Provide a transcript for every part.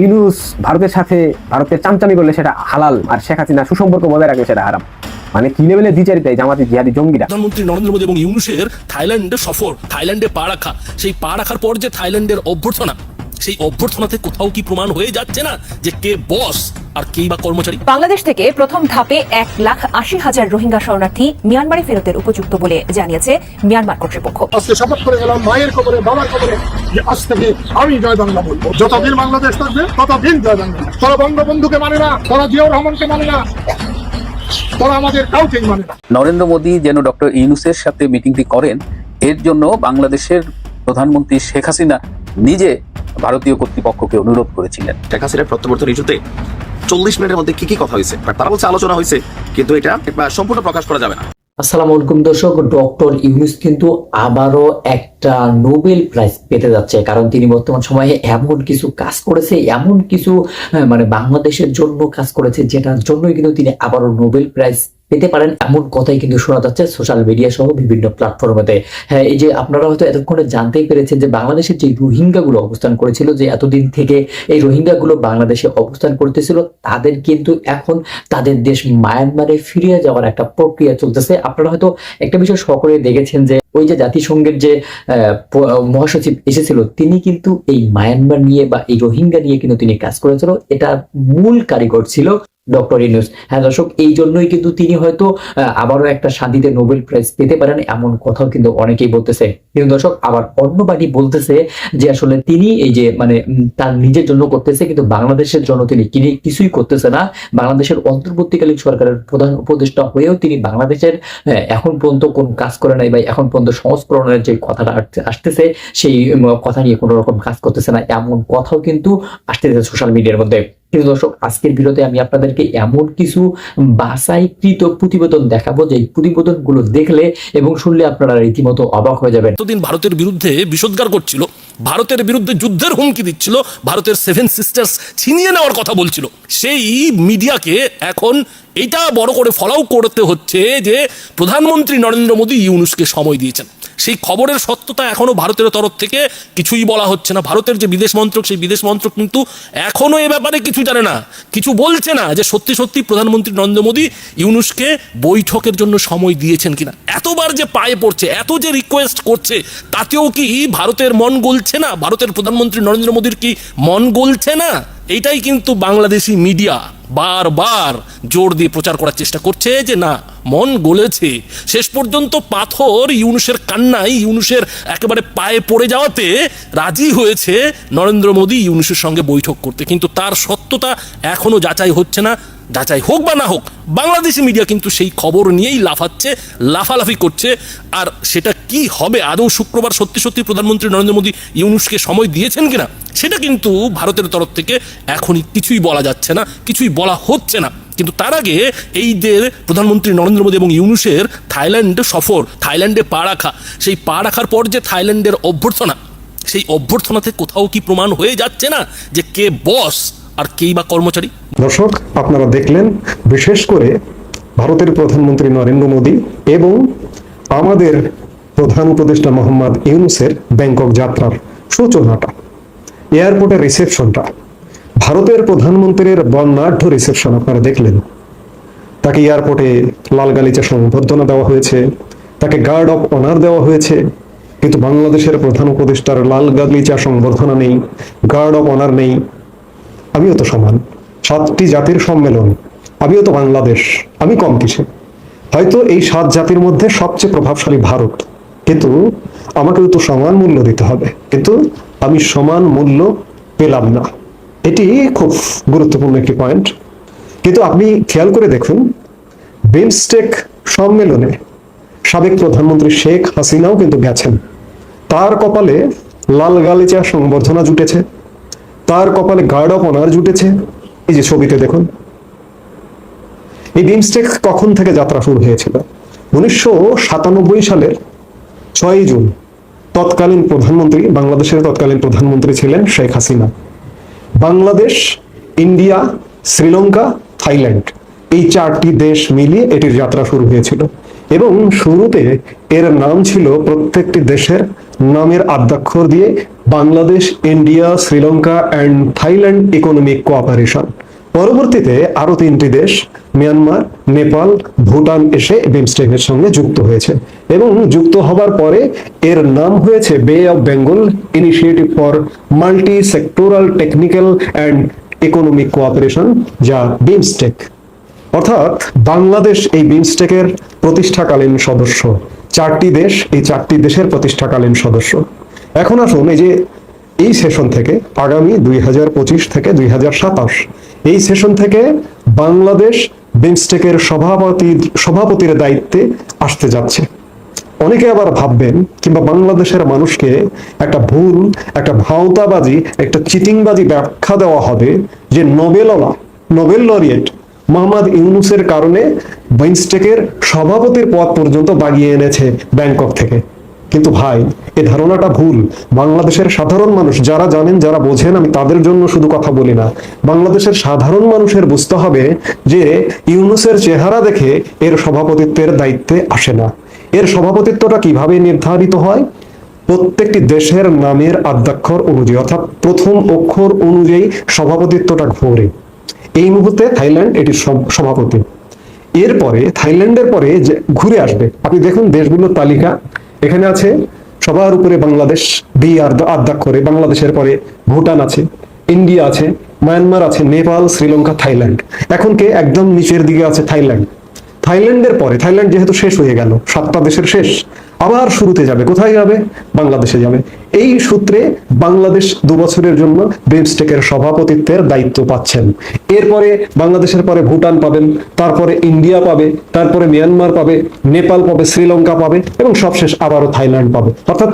ইউনূস ভারতের সাথে ভারতের চামচামি করলে সেটা হালাল, আর শেখ হাসিনা সুসম্পর্ক বজায় রাখলে সেটা হারাম। মানে কি লেভেলে দ্বিচারিতা এই জামাতি জিহাদি জঙ্গিরা। প্রধানমন্ত্রী নরেন্দ্র মোদী এবং ইউনূসের থাইল্যান্ডে সফর, থাইল্যান্ডে পা রাখা, সেই পা রাখার পর যে থাইল্যান্ডের অভ্যর্থনা, সেই অভ্যর্থনাতে কোথাও কি প্রমাণ হয়ে যাচ্ছে না যে কে বস আর কেই বা কর্মচারী? বাংলাদেশ থেকে প্রথম ধাপে 1,80,000 রোহিঙ্গা শরণার্থী মিয়ানমারে ফেরতের উপযুক্ত বলে জানিয়েছে মিয়ানমার কর্তৃপক্ষ। আজকে শপথ করে গেলাম মায়ের কবরে, বাবার কবরে, যে আজ থেকে আমি জয় বাংলা বলবো। যতদিন বাংলাদেশ থাকবে ততদিন জয় বাংলা। তারা বঙ্গবন্ধুকে মানে না, তারা জিয়াউর রহমানকে মানে না, তারা আমাদের কাউকেই মানে না। নরেন্দ্র মোদী যেন ডক্টর ইউনূসের সাথে মিটিংটি করেন, এর জন্য বাংলাদেশের প্রধানমন্ত্রী শেখ হাসিনা নিজে ভারতীয় কর্তৃপক্ষকে অনুরোধ করেছিলেন। শেখ হাসিনার প্রত্যাবর্তন ইস্যুতে 40 মিনিটের মধ্যে কি কথা হয়েছে, তারা বলছে আলোচনা হয়েছে, কিন্তু এটা সম্পূর্ণ প্রকাশ করা যাবে না। আসসালামু আলাইকুম দর্শক, ডক্টর ইউনূস কিন্তু আবারও একটা নোবেল প্রাইজ পেতে যাচ্ছে, কারণ তিনি বর্তমান সময়ে এমন কিছু কাজ করেছে, এমন কিছু মানে বাংলাদেশের জন্য কাজ করেছে, যেটার জন্যই কিন্তু তিনি আবারও নোবেল প্রাইজ পেতে পারেন, এমন কথাই কিন্তু শোনা যাচ্ছে সোশ্যাল মিডিয়া সহ বিভিন্ন প্ল্যাটফর্মেতে। হ্যাঁ, এই যে আপনারা হয়তো এতক্ষণে জানতেই পেরেছেন যে বাংলাদেশের যে রোহিঙ্গা গুলো অবস্থান করেছিল, যে এতদিন থেকে এই রোহিঙ্গা গুলো বাংলাদেশে অবস্থান করতেছিল, তাদের কিন্তু এখন তাদের দেশ মায়ানমারে ফিরে যাওয়ার একটা প্রক্রিয়া চলতেছে। আপনারা হয়তো একটা বিষয় সকলে দেখেছেন যে ওই যে জাতিসংঘের যে মহাসচিব এসেছিল, তিনি কিন্তু এই মায়ানমার নিয়ে বা এই রোহিঙ্গা নিয়ে কিন্তু তিনি কাজ করেছিল, এটার মূল কারিগর ছিল ডক্টর ইউনূস। হ্যাঁ দর্শক, এই জন্যই কিন্তু তিনি হয়তো আবারও একটা শান্তিতে নোবেল প্রাইজ পেতে পারেন, এমন কথাও কিন্তু অনেকেই বলতেছে। কিন্তু দর্শক, আবার অন্য বাড়ি বলতেছে যে আসলে তিনি এই যে মানে তার নিজের জন্য করতেছে, কিন্তু বাংলাদেশের জন্য তিনি কিছুই করতেছে না। বাংলাদেশের অন্তর্বর্তীকালীন সরকারের প্রধান উপদেষ্টা হয়েও তিনি বাংলাদেশের এখন পর্যন্ত কোন কাজ করে নাই, বা এখন পর্যন্ত সংস্করণের যে কথাটা আসতেছে সেই কথা নিয়ে কোনো রকম কাজ করতেছে না, এমন কথাও কিন্তু আসতেছে সোশ্যাল মিডিয়ার মধ্যে। কিন্তু দর্শক, আজকের ভিডিওতে আমি আপনাদেরকে এমন কিছু বাছাইকৃত প্রতিবেদন দেখাবো, যে প্রতিবেদন গুলো দেখলে এবং শুনলে আপনারা রীতিমতো অবাক হয়ে যাবেন। এতদিন ভারতের বিরুদ্ধে বিষোদ্গার করছিল, ভারতের বিরুদ্ধে যুদ্ধের হুমকি দিচ্ছিল, ভারতের 7 সিস্টার্স ছিনিয়ে নেওয়ার কথা বলছিল, সেই মিডিয়াকে এখন এটা বড় করে ফলো করতে হচ্ছে যে প্রধানমন্ত্রী নরেন্দ্র মোদী ইউনূসকে সময় দিয়েছেন। সেই খবরের সত্যতা এখনো ভারতের তরফ থেকে কিছুই বলা হচ্ছে না। ভারতের যে বিদেশ মন্ত্রক, সেই বিদেশ মন্ত্রক কিন্তু এখনো এ ব্যাপারে কিছু জানে না, কিছু বলছে না যে সত্যি সত্যি প্রধানমন্ত্রী নরেন্দ্র মোদী ইউনূসকে বৈঠকের জন্য সময় দিয়েছেন কিনা। এতবার যে পায়ে পড়ছে, এত যে রিকোয়েস্ট করছে, তাতেও কি ভারতের মন গলছে না? ভারতের প্রধানমন্ত্রী নরেন্দ্র মোদীর কি মন গলছে না? এইটাই কিন্তু বাংলাদেশি মিডিয়া বারবার জোর দিয়ে প্রচার করার চেষ্টা করছে যে না, মন গলেছে। শেষ পর্যন্ত পাথর ইউনূসের কান্নায়, ইউনূসের একেবারে পায়ে পড়ে যাওয়াতে রাজি হয়েছে নরেন্দ্র মোদী ইউনূসের সঙ্গে বৈঠক করতে, কিন্তু তার সত্যতা এখনো যাচাই হচ্ছে না। যাচাই হোক বা না হোক, বাংলাদেশি মিডিয়া কিন্তু সেই খবর নিয়েই লাফাচ্ছে, লাফালাফি করছে। আর সেটা কি হবে, আদৌ শুক্রবার সত্যি সত্যি প্রধানমন্ত্রী নরেন্দ্র মোদী ইউনূসকে সময় দিয়েছেন কিনা, সেটা কিন্তু ভারতের তরফ থেকে এখনই কিছুই বলা যাচ্ছে না, কিছুই বলা হচ্ছে না। কিন্তু তার আগে এই যে প্রধানমন্ত্রী নরেন্দ্র মোদী এবং ইউনূসের থাইল্যান্ডে সফর, থাইল্যান্ডে পা রাখা, সেই পা রাখার পর যে থাইল্যান্ডের অভ্যর্থনা, সেই অভ্যর্থনাতে কোথাও কি প্রমাণ হয়ে যাচ্ছে না যে কে বস আর কেই বা কর্মচারী? দর্শক, আপনারা দেখলেন বিশেষ করে ভারতের প্রধানমন্ত্রী নরেন্দ্র মোদী এবং আমাদের প্রধান উপদেষ্টা মোহাম্মদ ইউনূসের ব্যাংকক যাত্রার সূচনাটা, এয়ারপোর্টের রিসেপশনটা, ভারতের প্রধানমন্ত্রীর বর্ণাঢ্য রিসেপশন আপনারা দেখলেন। তাকে এয়ারপোর্টে লাল গালিচা সংবর্ধনা দেওয়া হয়েছে, তাকে গার্ড অফ অনার দেওয়া হয়েছে, কিন্তু বাংলাদেশের প্রধান উপদেষ্টার লাল গালিচা সংবর্ধনা নেই, গার্ড অফ অনার নেই। আমিও তো সমান, 7টি জাতির সম্মেলন, আমিও তো বাংলাদেশ, আমি কম কিসে? হয়তো এই 7 জাতির মধ্যে সবচেয়ে প্রভাবশালী ভারত, কিন্তু আমাকেও তো সমান মূল্য দিতে হবে, কিন্তু আমি সমান মূল্য পেলাম না। এটি খুব গুরুত্বপূর্ণ একটি পয়েন্ট। কিন্তু আপনি খেয়াল করে দেখুন, বিমস্টেক সম্মেলনে সাবেক প্রধানমন্ত্রী শেখ হাসিনাও কিন্তু গেছেন, তার কপালে লাল গালিচা সংবর্ধনা জুটেছে, তার কপালে গার্ড অফ অনার জুটেছে। এই যে ছবিতে দেখুন, এই বিমস্টেক কখন থেকে যাত্রা শুরু হয়েছিল? 1997 সালের 6 জুন তৎকালীন প্রধানমন্ত্রী, বাংলাদেশের তৎকালীন প্রধানমন্ত্রী ছিলেন শেখ হাসিনা। বাংলাদেশ, ইন্ডিয়া, শ্রীলঙ্কা, থাইল্যান্ড, এই 4টি দেশ মিলিয়ে এটির যাত্রা শুরু হয়েছিল, এবং শুরুতে এর নাম ছিল প্রত্যেকটি দেশের নামের আদ্যাক্ষর দিয়ে Bangladesh, India, Sri Lanka and Thailand economic cooperation. পরবর্তীতে আরো 3টি দেশ মিয়ানমার, নেপাল, ভুটান এসে বিমস্টেকের সঙ্গে যুক্ত হয়েছে এবং যুক্ত হবার পরে এর নাম হয়েছে বে of Bengal initiative for multi sectoral technical and economic cooperation, যা বিমস্টেক। অর্থাৎ বাংলাদেশ এই বিমস্টেকের প্রতিষ্ঠাকালীন সদস্য। 4টি দেশ, এই 4টি দেশের প্রতিষ্ঠাকালীন সদস্য। এখন আসুন এই সেশন থেকে আগামী 2025 থেকে 2027 এই সেশন থেকে বাংলাদেশ বিমস্টেকের সভাপতির দায়িত্বে আসতে যাচ্ছে। অনেকে আবার ভাববেন কিংবা বাংলাদেশের মানুষকে একটা ভুল, একটা ভাওতাবাজি, একটা চিটিংবাজি ব্যাখ্যা দেওয়া হবে যে নোবেল লরিয়েট মোহাম্মদ ইউনূসের কারণে বিমস্টেকের সভাপতির পদ পর্যন্ত বাগিয়ে এনেছে ব্যাংকক থেকে। কিন্তু ভাই, এই ধারণাটা ভুল। বাংলাদেশের সাধারণ মানুষ যারা জানেন, যারা বোঝেন, আমি তাদের জন্য শুধু কথা বলি না, বাংলাদেশের সাধারণ মানুষের বুঝতে হবে যে ইউনূসের চেহারা দেখে এর সভাপতিত্বের দায়িত্বে আসে না। এর সভাপতিত্বটা কিভাবে নির্ধারিত হয়? প্রত্যেকটি দেশের নামের আদ্যাক্ষর অনুযায়ী, অর্থাৎ প্রথম অক্ষর অনুযায়ী সভাপতিত্বটা ঘোরে। এই মুহূর্তে থাইল্যান্ড এটির সভাপতি। এরপরে থাইল্যান্ডের পরে যে ঘুরে আসবে, আপনি দেখুন দেশগুলোর তালিকা এখানে আছে। সবার উপরে বাংলাদেশ, বি আদ্যাক্ষরে। বাংলাদেশের পরে ভুটান আছে, ইন্ডিয়া আছে, মায়ানমার আছে, নেপাল, শ্রীলঙ্কা, থাইল্যান্ড। এখন কে একদম নিচের দিকে আছে? থাইল্যান্ড। থাইল্যান্ডের পরে, থাইল্যান্ড যেহেতু শেষ হয়ে গেল, 7টা দেশের শেষ, আবার শুরুতে যাবে। কোথায় যাবে? বাংলাদেশে যাবে। এই সূত্রে বাংলাদেশ 2 বছরের জন্য বিমস্টেকের সভাপতিত্বের দায়িত্ব পাচ্ছেন। এরপরে বাংলাদেশের পরে ভুটান পাবেন, তারপরে ইন্ডিয়া পাবে, তারপরে মিয়ানমার পাবে, নেপাল পাবে, শ্রীলঙ্কা পাবে এবং সবশেষ আবারও থাইল্যান্ড পাবে। অর্থাৎ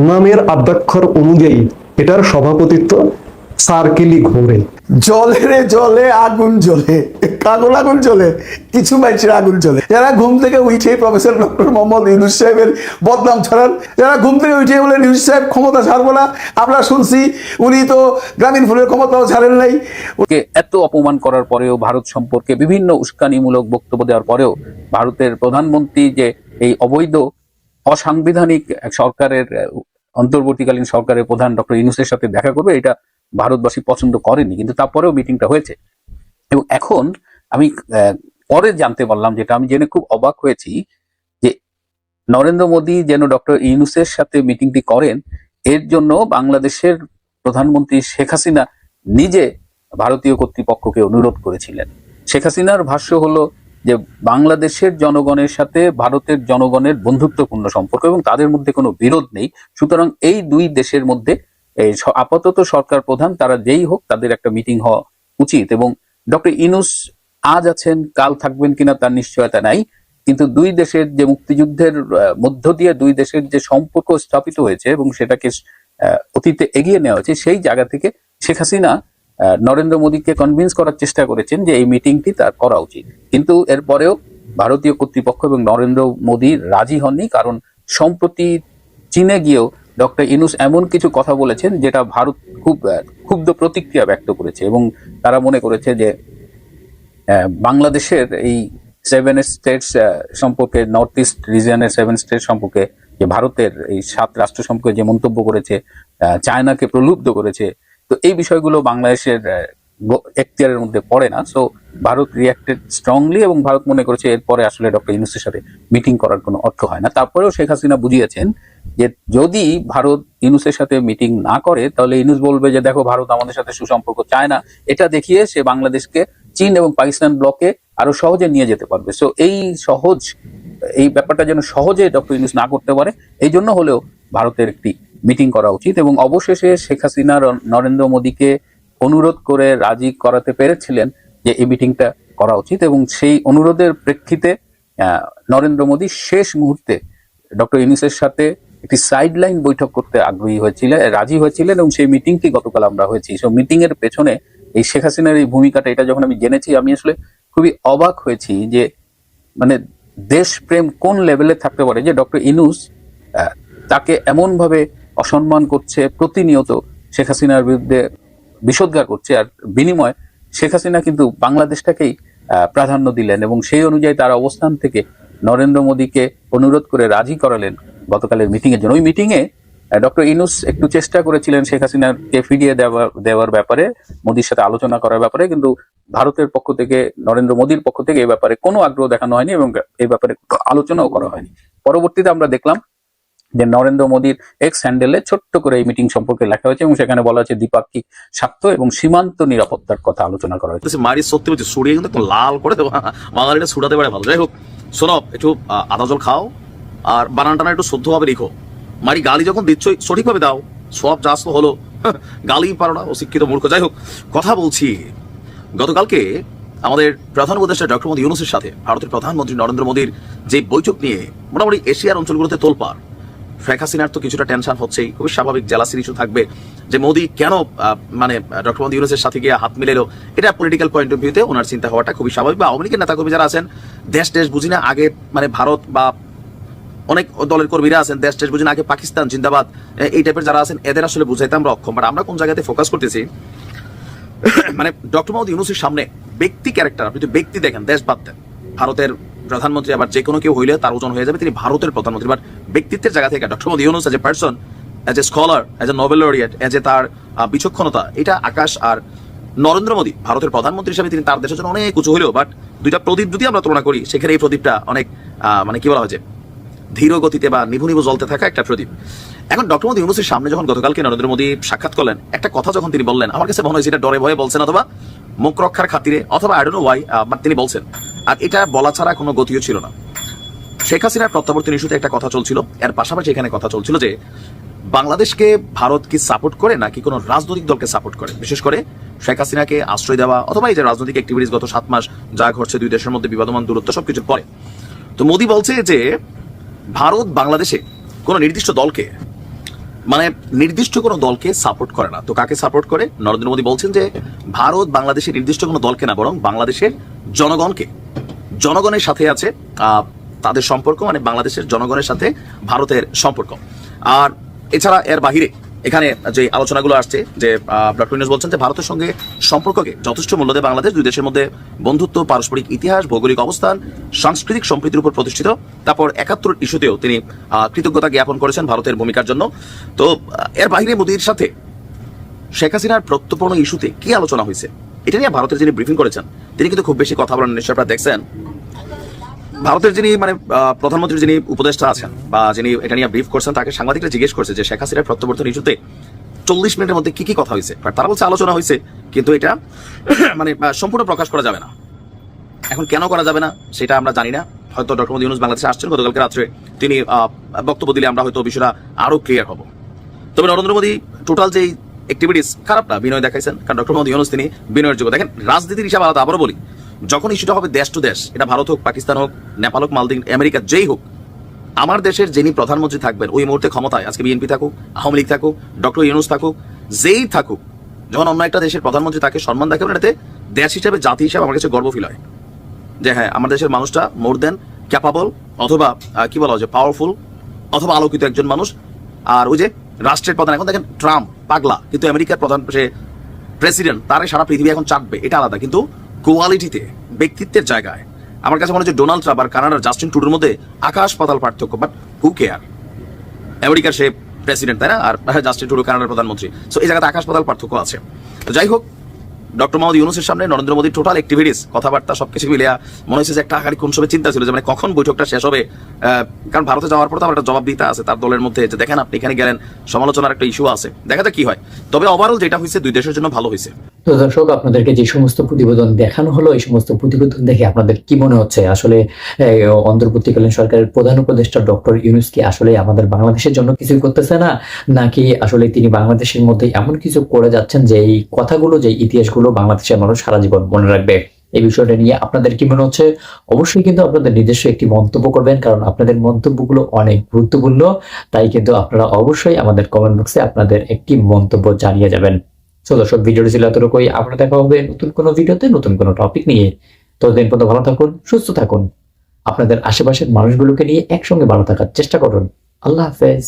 নামের আদ্যাক্ষর অনুযায়ী এটার সভাপতিত্ব সার্কেলই ঘোরে। জলে রে জলে আগুন জ্বলে, কাগল আগুন জ্বলে, কিছু মানুষের আগুন জ্বলে। যারা ঘুম থেকে উঠে প্রফেসর ডক্টর মোহাম্মদ ইউনূস সাহেবের বদনাম ছড়ান, যারা ঘুম থেকে উঠে বলেন ইউনূস সাহেব ক্ষমতা ছাড়বো না, আমরা শুনছি উনি তো গ্রামীণ ফোনের ক্ষমতাও ছাড়েন নাই। ওকে এত অপমান করার পরেও, ভারত সম্পর্কে বিভিন্ন উস্কানিমূলক বক্তব্য দেওয়ার পরেও ভারতের প্রধানমন্ত্রী যে এই অবৈধ অসাংবিধানিক সরকারের অন্তর্বর্তীকালীন সরকারের প্রধান ডক্টর ইউনূসের সাথে দেখা করবে, এটা ভারতবাসী পছন্দ করেনি। কিন্তু তারপরেও মিটিংটা হয়েছে এবং এখন আমি পরে জানতে পারলাম, যেটা আমি জেনে খুব অবাক হয়েছি, যে নরেন্দ্র মোদী যেন ডক্টর ইউনূসের সাথে মিটিংটি করেন, এর জন্য বাংলাদেশের প্রধানমন্ত্রী শেখ হাসিনা নিজে ভারতীয় কর্তৃপক্ষকে অনুরোধ করেছিলেন। শেখ হাসিনার ভাষ্য হলো যে বাংলাদেশের জনগণের সাথে ভারতের জনগণের বন্ধুত্বপূর্ণ সম্পর্ক এবং তাদের মধ্যে কোনো বিরোধ নেই। সুতরাং এই 2 দেশের মধ্যে এই আপাতত সরকার প্রধান তারা যেই হোক, তাদের একটা মিটিং হওয়া উচিত। এবং ডক্টর ইউনূস আজ আছেন, কাল থাকবেন কিনা তার নিশ্চয়তা নাই, কিন্তু 2 দেশের যে মুক্তিযুদ্ধের মধ্য দিয়ে 2 দেশের যে সম্পর্ক স্থাপিত হয়েছে এবং সেটাকে অতীতে এগিয়ে নেওয়া হয়েছে, সেই জায়গা থেকে শেখ হাসিনা নরেন্দ্র মোদীকে কনভিন্স করার চেষ্টা করেছেন যে এই মিটিংটি তার করা উচিত। কিন্তু এরপরেও ভারতীয় কর্তৃপক্ষ এবং নরেন্দ্র মোদী রাজি হননি, কারণ সম্প্রতি চীনে গিয়েও ডক্টর ইউনূস এমন কিছু কথা বলেছেন যেটা ভারত খুব ক্ষুব্ধ প্রতিক্রিয়া ব্যক্ত করেছে এবং তারা মনে করেছে যে বাংলাদেশের এই 7 স্টেটস সম্পর্কে, নর্থ ইস্ট রিজিয়নের 7 স্টেট সম্পর্কে যে ভারতের এই 7 রাষ্ট্র সম্পর্কে যে মন্তব্য করেছে, চায়নাকে প্রলুব্ধ করেছে, তো এই বিষয়গুলো বাংলাদেশের এখতিয়ারের মধ্যে পড়ে না। সো ভারত রিয়াক্টেড স্ট্রংলি এবং ভারত মনে করেছে এরপরে আসলে ডক্টর ইউনূসের সাথে মিটিং করার কোনো অর্থ হয় না। তারপরেও শেখ হাসিনা বুঝিয়েছেন যে যদি ভারত ইউনূসের সাথে মিটিং না করে, তাহলে ইউনূস বলবে যে দেখো ভারত আমাদের সাথে সুসম্পর্ক চায় না। এটা দেখিয়ে সে বাংলাদেশকে চীন এবং পাকিস্তান ব্লকে আরো সহজে নিয়ে যেতে পারবে। সো এই ব্যাপারটা যেন সহজে ডক্টর ইউনূস না করতে পারে, এই জন্য হলেও ভারতের একটি মিটিং করা উচিত। এবং অবশেষে শেখ হাসিনা নরেন্দ্র মোদীকে অনুরোধ করে রাজি করাতে পেরেছিলেন যে এই মিটিংটা করা উচিত এবং সেই অনুরোধের প্রেক্ষিতে নরেন্দ্র মোদী শেষ মুহূর্তে ডক্টর ইউনূসের সাথে একটি সাইডলাইন বৈঠক করতে রাজি হয়েছিলেন এবং সেই মিটিংটি গতকাল আমরা হয়েছি। সো মিটিং এর পেছনে এই শেখ হাসিনার এই ভূমিকাটা, এটা যখন আমি জেনেছি, আমি আসলে খুবই অবাক হয়েছি যে মানে দেশপ্রেম কোন লেভেলে থাকতে পারে যে ডক্টর ইউনূস তাকে এমন ভাবে অসম্মান করছে, প্রতিনিয়ত শেখ হাসিনার বিরুদ্ধে বিষোদ্গার করছে, আর বিনিময়ে শেখ হাসিনা কিন্তু বাংলাদেশটাকেই প্রাধান্য দিলেন এবং সেই অনুযায়ী তার অবস্থান থেকে নরেন্দ্র মোদীকে অনুরোধ করে রাজি করালেন গতকালের মিটিং এর জন্য। ওই মিটিং এ ডক্টর ইউনূস একটু চেষ্টা করেছিলেন শেখ হাসিনাকে ফিরিয়ে দেওয়ার ব্যাপারে, মোদির সাথে আলোচনা করার ব্যাপারে, কিন্তু ভারতের পক্ষ থেকে, নরেন্দ্র মোদীর পক্ষ থেকে এই ব্যাপারে কোনো আগ্রহ দেখানো হয়নি এবং এই ব্যাপারে আলোচনাও করা হয়নি। পরবর্তীতে আমরা দেখলাম যে নরেন্দ্র মোদীর এক্স হ্যান্ডেলে ছোট্ট করে এই মিটিং সম্পর্কে লেখা হয়েছে এবং সেখানে বলা হয়েছে দ্বিপাক্ষিক স্বার্থ এবং সীমান্ত নিরাপত্তার কথা আলোচনা করা হয়েছে। মারি সত্যি বলছি, সুড়িয়ে কিন্তু একদম লাল করে দেবো, বাঙালিটা সুড়াতে পারে ভালো। যাই হোক, শোনো, একটু আদা জল খাও আর বানানটানা একটু শুদ্ধভাবে রেখো। মারি গালি যখন দিচ্ছ সঠিকভাবে দাও, সব যা তো হলো, গালি পারো না, অশিক্ষিত মূর্খ। যাই হোক, কথা বলছি, গতকালকে আমাদের প্রধান উপদেষ্টা ডক্টর মোহাম্মদ ইউনূসের সাথে ভারতের প্রধানমন্ত্রী নরেন্দ্র মোদীর যে বৈঠক নিয়ে মোটামুটি এশিয়ার অঞ্চলগুলোতে তোলপাড়। শেখ হাসিনার তো কিছুটা টেনশন হচ্ছেই, খুবই স্বাভাবিক, জেলাসির ইস্যু থাকবে যে মোদী কেন মানে ডক্টর মোহাম্মদ ইউনূসের সাথে গিয়ে হাত মিলাইলো। এটা পলিটিক্যাল পয়েন্ট অফ ভিউতে ওনার চিন্তা হওয়াটা খুবই স্বাভাবিক। বা আওয়ামী লীগের নেতাকর্মী যারা আছেন, দেশ বুঝি না, আগে মানে ভারত বা অনেক দলের কর্মীরা আছেন, দেশ বুঝি না, আগে পাকিস্তান জিন্দাবাদ, এই টাইপের যারা আছেন, এদের আসলে বুঝাইতে আমরা অক্ষম। বাট আমরা কোন জায়গাতে ফোকাস করতেছি, মানে ডক্টর মোহাম্মদ ইউনূসের সামনে ব্যক্তি ক্যারেক্টার, আপনি যদি ব্যক্তি দেখেন, দেশ বাদ দেন, ভারতের প্রধানমন্ত্রী আবার যে কোনো কেউ হইলে তার ওজন হয়ে যাবে, তিনি ভারতের প্রধানমন্ত্রী। বাট ব্যক্তিত্বের জায়গা থেকে doctor Mohammad Yunus as a person, as a scholar, as a Nobel laureate, as a তার বিচক্ষণতা, এটা আকাশ। আর নরেন্দ্র মোদী ভারতের প্রধানমন্ত্রী হিসেবে তিনি তার দেশের জন্য অনেক উঁচু হইলেও, বাট দুইটা প্রদীপ যদি আমরা তুলনা করি, সেখানে এই প্রদীপটা অনেক মানে কি বলা হয়েছে, ধীর গতিতে বা নিভু জ্বলতে থাকা একটা প্রদীপ। এখন ডক্টর মোহাম্মদ ইউনূসের সামনে যখন গতকালকে নরেন্দ্র মোদী সাক্ষাৎ করলেন, একটা কথা যখন তিনি বললেন, আমার কাছে মনে হয়েছে এটা ডরে ভয়ে বলছেন, অথবা মুখ রক্ষার খাতিরে, অথবা I don't know Y, but তিনি বলছেন। আর এটা বলা ছাড়া কোনো গতিও ছিল না। শেখ হাসিনার প্রত্যাবর্তন ইস্যুতে একটা কথা চলছিল, এর পাশাপাশি এখানে কথা চলছিল যে বাংলাদেশকে ভারত কি সাপোর্ট করে নাকি কোনো রাজনৈতিক দলকে সাপোর্ট করে, বিশেষ করে শেখ হাসিনাকে আশ্রয় দেওয়া অথবা এই যে রাজনৈতিক অ্যাক্টিভিটিস গত 7 মাস যা ঘটছে দুই দেশের মধ্যে বিবাদমান দূরত্ব সবকিছুর পরে। তো মোদী বলছে যে ভারত বাংলাদেশে কোনো নির্দিষ্ট দলকে, মানে নির্দিষ্ট কোনো দলকে সাপোর্ট করে না। তো কাকে সাপোর্ট করে? নরেন্দ্র মোদী বলছেন যে ভারত বাংলাদেশের নির্দিষ্ট কোনো দলকে না, বরং বাংলাদেশের জনগণকে, জনগণের সাথে আছে তাদের সম্পর্ক, মানে বাংলাদেশের জনগণের সাথে ভারতের সম্পর্ক। আর এছাড়া এর বাহিরে এখানে যে আলোচনাগুলো আসছে যে ডক্টর ইউনূস বলছেন যে ভারতের সঙ্গে সম্পর্ককে যথেষ্ট মূল্য দেয় বাংলাদেশ, দুই দেশের মধ্যে বন্ধুত্ব, পারস্পরিক ইতিহাস, ভৌগোলিক অবস্থান, সাংস্কৃতিক সম্প্রীতির উপর প্রতিষ্ঠিত। তারপর ৭১ ইস্যুতেও তিনি কৃতজ্ঞতা জ্ঞাপন করেছেন ভারতের ভূমিকার জন্য। তো এর বাহিরে মোদীর সাথে শেখ হাসিনার প্রত্যর্পণ ইস্যুতে কি আলোচনা হয়েছে, এটা নিয়ে ভারতের যিনি ব্রিফিং করেছেন তিনি কিন্তু খুব বেশি কথা বলেন, নিশ্চয় আপনারা দেখছেন। ভারতের যিনি মানে প্রধানমন্ত্রীর যিনি উপদেষ্টা আছেন বা যিনি এটা নিয়ে ব্রিফ করছেন, তাকে সাংবাদিকরা জিজ্ঞেস করছে যে শেখ হাসিনার প্রত্যাবর্তন ইস্যুতে 40 মিনিটের মধ্যে কি কথা হয়েছে। তারা বলছে আলোচনা হয়েছে, কিন্তু এটা মানে সম্পূর্ণ প্রকাশ করা যাবে না। এখন কেন করা যাবে না সেটা আমরা জানি না। হয়তো ডক্টর মোহাম্মদ ইউনূস বাংলাদেশে আসছেন, গতকালকে রাত্রে তিনি বক্তব্য দিলে আমরা হয়তো বিষয়টা আরো ক্লিয়ার হব। তবে নরেন্দ্র মোদী টোটাল যেই অ্যাক্টিভিটিস খারাপ না, বিনয় দেখাইছেন, কারণ ডক্টর মোহাম্মদ ইউনূস তিনি বিনয়ের যোগ্য। দেখেন, রাজনীতির হিসাবে আলাদা, আবারও বলি, যখন ইস্যুটা হবে দেশ টু দেশ, এটা ভারত হোক, পাকিস্তান হোক, নেপাল হোক, মালদ্বীপ, আমেরিকা, যেই হোক, আমার দেশের যিনি প্রধানমন্ত্রী থাকবেন ওই মুহূর্তে ক্ষমতায়, আজকে বিএনপি থাকুক, আওয়ামী লীগ থাকুক, ডক্টর ইউনূস থাকুক, যেই থাকুক, যখন অন্য একটা দেশের প্রধানমন্ত্রী তাকে সম্মান দেখাবেন, এটাতে দেশ হিসাবে, জাতি হিসাবে আমার কাছে গর্ব ফিল হয় যে হ্যাঁ, আমার দেশের মানুষটা মোর দেন ক্যাপাবল, অথবা কি বলা হয় যে পাওয়ারফুল, অথবা আলোকিত একজন মানুষ। আর ওই যে রাষ্ট্রের প্রধান, এখন দেখেন ট্রাম্প পাগলা, কিন্তু আমেরিকার প্রধান সে প্রেসিডেন্ট, তারে সারা পৃথিবী এখন চাটবে, এটা আলাদা। কিন্তু কোয়ালিটিতে, ব্যক্তিত্বের জায়গায় আমার কাছে মনে হয় যে ডোনাল্ড ট্রাম্প আর কানাডার জাস্টিন ট্রুডোর মধ্যে আকাশ পাতাল পার্থক্য। বাট হু কেয়ার, আমেরিকার সে প্রেসিডেন্ট, তাই না, আর জাস্টিন ট্রুডো কানাডার প্রধানমন্ত্রী। সো এই জায়গাতে আকাশ পাতাল পার্থক্য আছে। যাই হোক, ডক্টর মোহাম্মদ ইউনূসের সামনে নরেন্দ্র মোদীর টোটাল অ্যাক্টিভিটিস, কথাবার্তা সবকিছু মিলিয়ে মনে হচ্ছে যে একটা আকারি কোন সময় চিন্তা ছিল যে মানে কখন বৈঠকটা শেষ হবে। কারণ ভারতে যাওয়ার পর তো আমার একটা জবাব দিতে আছে তার দলের মধ্যে, যে দেখেন আপনি এখানে গেলেন, সমালোচনার একটা ইস্যু আছে, দেখা যাক কি হয়। তবে ওভারঅল যেটা হয়েছে দুই দেশের জন্য ভালো হয়েছে। তো দর্শক, আপনাদেরকে যে সমস্ত প্রতিবেদন দেখানো হলো, এই সমস্ত প্রতিবেদন দেখে আপনাদের কি মনে হচ্ছে? আসলে অন্তর্বর্তীকালীন সরকারের প্রধান উপদেষ্টা ডক্টর ইউনূস কি আসলে আমাদের বাংলাদেশের জন্য কিছু করতেছে না, নাকি আসলে তিনি বাংলাদেশের মধ্যে এমন কিছু করে যাচ্ছেন যে এই কথাগুলো, যে ইতিহাসগুলো বাংলাদেশের মানুষ সারা জীবন মনে রাখবে? এই বিষয়টা নিয়ে আপনাদের কি মনে হচ্ছে? অবশ্যই কিন্তু আপনাদের নিজস্ব একটি মন্তব্য করবেন, কারণ আপনাদের মন্তব্যগুলো অনেক গুরুত্বপূর্ণ। তাই কিন্তু আপনারা অবশ্যই আমাদের কমেন্ট বক্সে আপনাদের একটি মন্তব্য জানিয়ে যাবেন। তো দর্শক, ভিডিওটি ছিল এতটুকুই। আবার দেখা হবে নতুন কোনো ভিডিওতে, নতুন কোনো টপিক নিয়ে। ততদিন পর্যন্ত ভালো থাকুন, সুস্থ থাকুন, আপনাদের আশেপাশের মানুষগুলোকে নিয়ে একসঙ্গে ভালো থাকার চেষ্টা করুন। আল্লাহ হাফেজ।